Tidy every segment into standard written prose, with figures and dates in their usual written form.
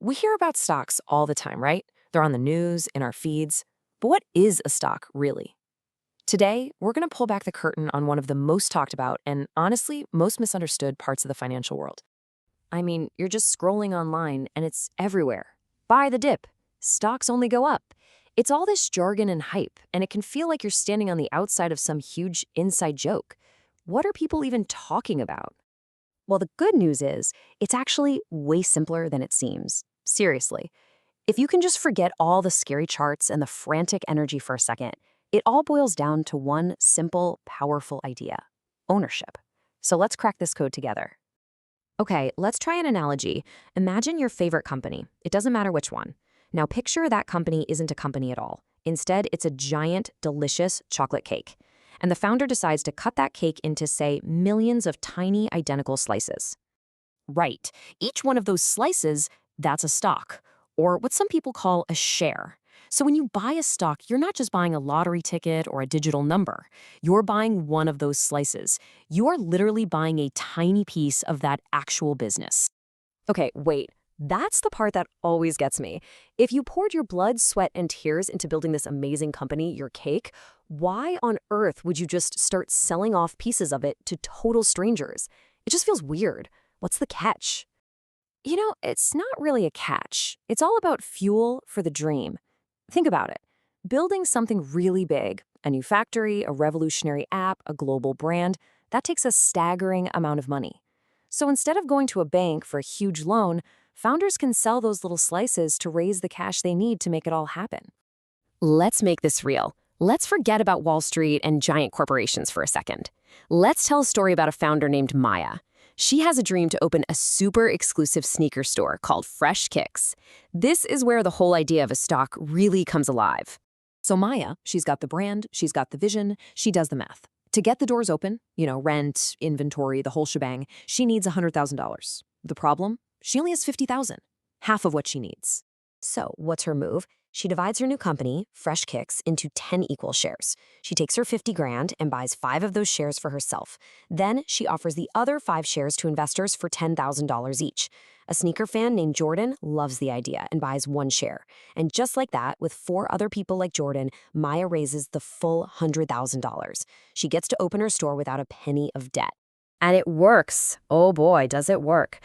We hear about stocks all the time, right? They're on the news, in our feeds. But what is a stock, really? Today, we're going to pull back the curtain on one of the most talked about and honestly, most misunderstood parts of the financial world. I mean, you're just scrolling online and it's everywhere. Buy the dip. Stocks only go up. It's all this jargon and hype, and it can feel like you're standing on the outside of some huge inside joke. What are people even talking about? Well, the good news is, it's actually way simpler than it seems. Seriously. If you can just forget all the scary charts and the frantic energy for a second, it all boils down to one simple, powerful idea: ownership. So let's crack this code together. Okay, let's try an analogy. Imagine your favorite company. It doesn't matter which one. Now picture that company isn't a company at all. Instead, it's a giant, delicious chocolate cake. And the founder decides to cut that cake into, say, millions of tiny, identical slices. Right. Each one of those slices, that's a stock, or what some people call a share. So when you buy a stock, you're not just buying a lottery ticket or a digital number. You're buying one of those slices. You are literally buying a tiny piece of that actual business. Okay, wait. That's the part that always gets me. If you poured your blood, sweat, and tears into building this amazing company, your cake, why on earth would you just start selling off pieces of it to total strangers? It just feels weird. What's the catch? It's not really a catch. It's all about fuel for the dream. Think about it. Building something really big, a new factory, a revolutionary app, a global brand, that takes a staggering amount of money. So instead of going to a bank for a huge loan, founders can sell those little slices to raise the cash they need to make it all happen. Let's make this real. Let's forget about Wall Street and giant corporations for a second. Let's tell a story about a founder named Maya. She has a dream to open a super exclusive sneaker store called Fresh Kicks. This is where the whole idea of a stock really comes alive. So Maya, she's got the brand, she's got the vision, she does the math. To get the doors open, rent, inventory, the whole shebang, she needs $100,000. The problem? She only has $50,000, half of what she needs. So, what's her move? She divides her new company, Fresh Kicks, into 10 equal shares. She takes her 50 grand and buys 5 of those shares for herself. Then she offers the other 5 shares to investors for $10,000 each. A sneaker fan named Jordan loves the idea and buys 1 share. And just like that, with 4 other people like Jordan, Maya raises the full $100,000. She gets to open her store without a penny of debt. And it works. Oh boy, does it work.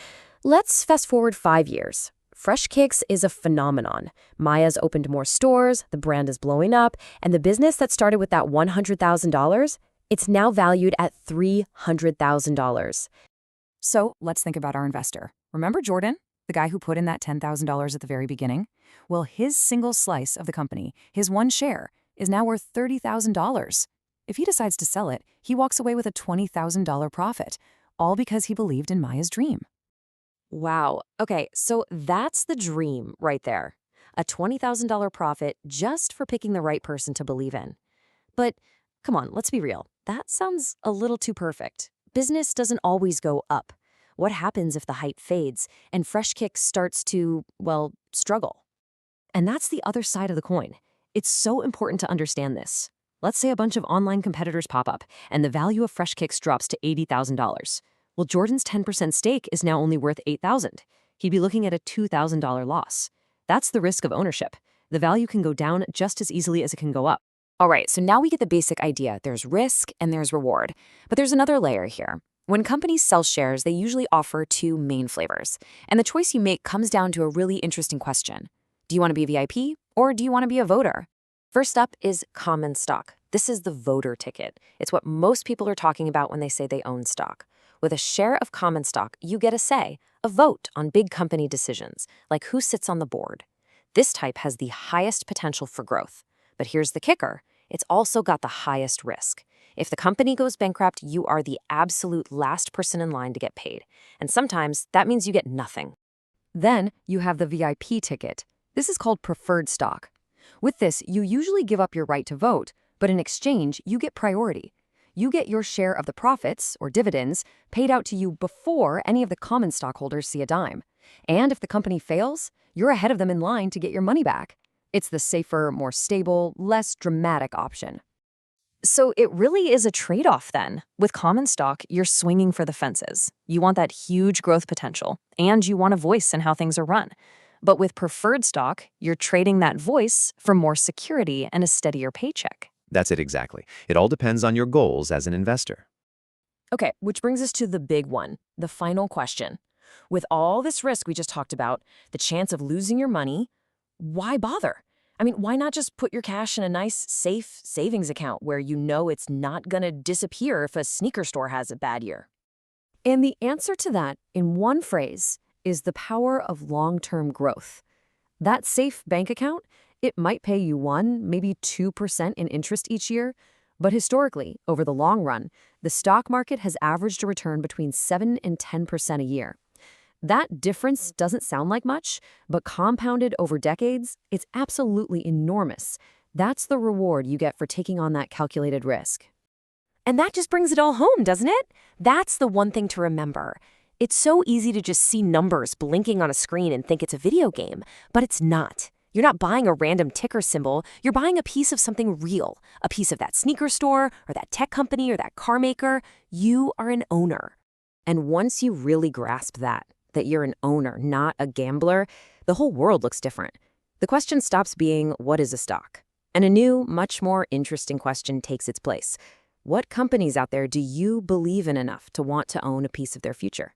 Let's fast forward 5 years. Fresh Kicks is a phenomenon. Maya's opened more stores, the brand is blowing up, and the business that started with that $100,000, it's now valued at $300,000. So let's think about our investor. Remember Jordan, the guy who put in that $10,000 at the very beginning? Well, his single slice of the company, his 1 share, is now worth $30,000. If he decides to sell it, he walks away with a $20,000 profit, all because he believed in Maya's dream. Wow. Okay, so that's the dream right there. A $20,000 profit just for picking the right person to believe in. But come on, let's be real. That sounds a little too perfect. Business doesn't always go up. What happens if the hype fades and Fresh Kicks starts to, well, struggle? And that's the other side of the coin. It's so important to understand this. Let's say a bunch of online competitors pop up and the value of Fresh Kicks drops to $80,000. Well, Jordan's 10% stake is now only worth $8,000. He'd be looking at a $2,000 loss. That's the risk of ownership. The value can go down just as easily as it can go up. All right, so now we get the basic idea. There's risk and there's reward. But there's another layer here. When companies sell shares, they usually offer 2 main flavors. And the choice you make comes down to a really interesting question. Do you want to be a VIP or do you want to be a voter? First up is common stock. This is the voter ticket. It's what most people are talking about when they say they own stock. With a share of common stock, you get a say, a vote on big company decisions, like who sits on the board. This type has the highest potential for growth. But here's the kicker. It's also got the highest risk. If the company goes bankrupt, you are the absolute last person in line to get paid. And sometimes that means you get nothing. Then you have the VIP ticket. This is called preferred stock. With this, you usually give up your right to vote, but in exchange, you get priority. You get your share of the profits, or dividends, paid out to you before any of the common stockholders see a dime. And if the company fails, you're ahead of them in line to get your money back. It's the safer, more stable, less dramatic option. So it really is a trade-off then. With common stock, you're swinging for the fences. You want that huge growth potential, and you want a voice in how things are run. But with preferred stock, you're trading that voice for more security and a steadier paycheck. That's it exactly. It all depends on your goals as an investor. Okay, which brings us to the big one, the final question. With all this risk we just talked about, the chance of losing your money, why bother? I mean, why not just put your cash in a nice, safe savings account where you know it's not going to disappear if a sneaker store has a bad year? And the answer to that, in one phrase, is the power of long-term growth. That safe bank account, it might pay you 1, maybe 2% in interest each year, but historically, over the long run, the stock market has averaged a return between 7 and 10% a year. That difference doesn't sound like much, but compounded over decades, it's absolutely enormous. That's the reward you get for taking on that calculated risk. And that just brings it all home, doesn't it? That's the one thing to remember. It's so easy to just see numbers blinking on a screen and think it's a video game, but it's not. You're not buying a random ticker symbol, you're buying a piece of something real, a piece of that sneaker store or that tech company or that car maker. You are an owner. And once you really grasp that you're an owner, not a gambler, the whole world looks different. The question stops being, what is a stock? And a new, much more interesting question takes its place. What companies out there do you believe in enough to want to own a piece of their future?